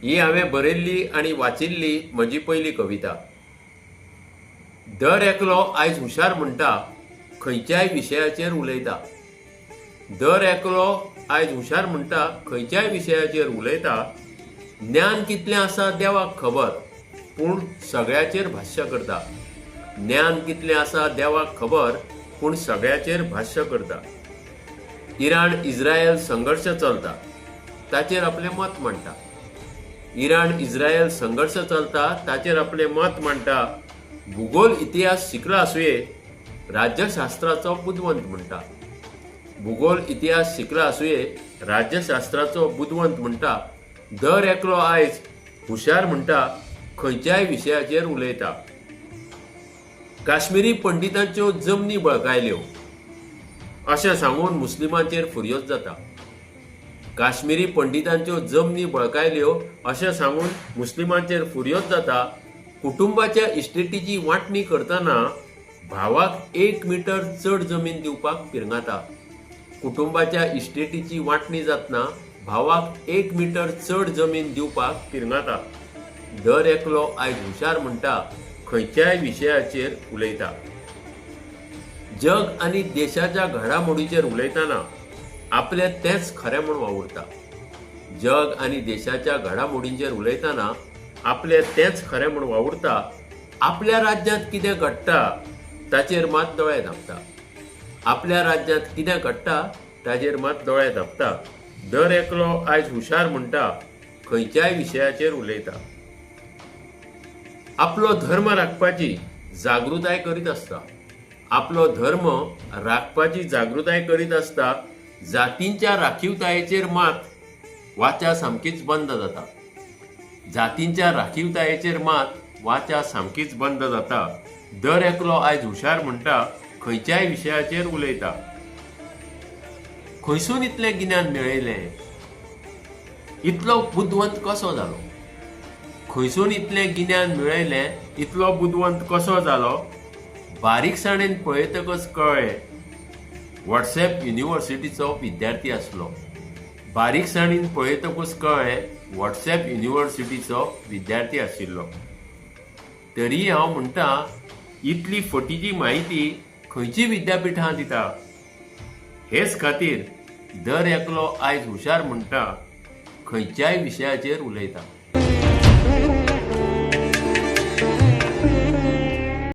ही हांवें बरयल्ली आनी वाचिल्ली म्हजी पयली कविता। दर एकलो आयज हुशार म्हणटा खंयच्याय विशयाचेर उलयता। दर एकलो आयज हुशार म्हणटा खंयच्याय विशयाचेर उलयता। ज्ञान कितलें आसा देवाक खबर, पूण सगळ्याचेर भाश्य करता। ज्ञान कितलें आसा देवाक खबर, पूण सगळ्याचेर भाश्य करता। इराण इस्रायल संघर्ष चलता, ताचेर आपलें मत मांडटा। इराण इस्रायल संघर्ष चलता, ताचेर आपलें मत मांडटा। भूगोल इतिहास शिकला आसुये, राज्यशास्त्राचो बुदवंत म्हणटा। भूगोल इतिहास शिकला आसुये, राज्यशास्त्राचो बुदवंत म्हणटा। दर एकलो आयज हुशार म्हणटा खंयच्याय विशयाचेर उलयता। काश्मीरी पंडितांच्यो जमनी बळकायल्यो अशें सांगून मुस्लिमांचेर फुर्योज जाता। काश्मीरी पंडितांच्यो जमनी बळकायल्यो अशें सांगून मुस्लिमांचेर फुर्योज जाता। कुटुंबाच्या इस्टेटीची वांटणी करतना भावाक 1 मीटर चड जमीन दिवपाक पिरगाता। कुटुंबाच्या इस्टेटीची वांटणी जातना भावाक 1 मीटर चड जमीन दिवपाक पिरगाता। दर एकलो आयज हुशार म्हणटा खंयच्याय विशयाचेर उलयता। जग आनी देशाच्या घडामोडीचेर उलयतना आपले तेंच खरें म्हूण वावुरता। जग आनी देशाच्या घडामोडींचेर उलयतना आपले तेंच खरें म्हूण वावुरता। आपल्या राज्यांत कितें घडटा ताचेर मात दोळे धांपता। आपल्या राज्यांत कितें घडटा ताचेर मात दोळे धांपता। दर एकलो आयज हुशार म्हणटा खंयच्याय विशयाचेर उलयता। आपलो धर्म राखपाची जागृताय करीत आसता। आपलो धर्म राखपाची जागृताय करीत आसता। जातींच्या राखीवतायेचेर मात वाचा सामकीच बंद जाता। जातींच्या राखीवतायेचेर मात वाचा सामकीच बंद जाता। दर एकलो आयज हुशार म्हणटा खंयच्याय विशयाचेर उलयता। खंयसून इतलें गिन्यान मेळयलें, इतलो बुदवंत कसो जालो? खंयसून इतलें गिन्यान मेळयलें, इतलो बुदवंत कसो जालो? बारीकसाणेन पळयतकच कळ्ळें व्हॉट्सएप युनिव्हर्सिटीचो विद्यार्थी आसलो। बारीकसाणेन पळयतकच कळ्ळें व्हॉट्सएप युनिव्हर्सिटीचो विद्यार्थी आशिल्लो। तरी हांव म्हणटा इतली फटीची म्हायती खंयची विद्यापिठां दिता? हेच खातीर दर एकलो आयज हुशार म्हणटा खंयच्याय विशयाचेर उलयता।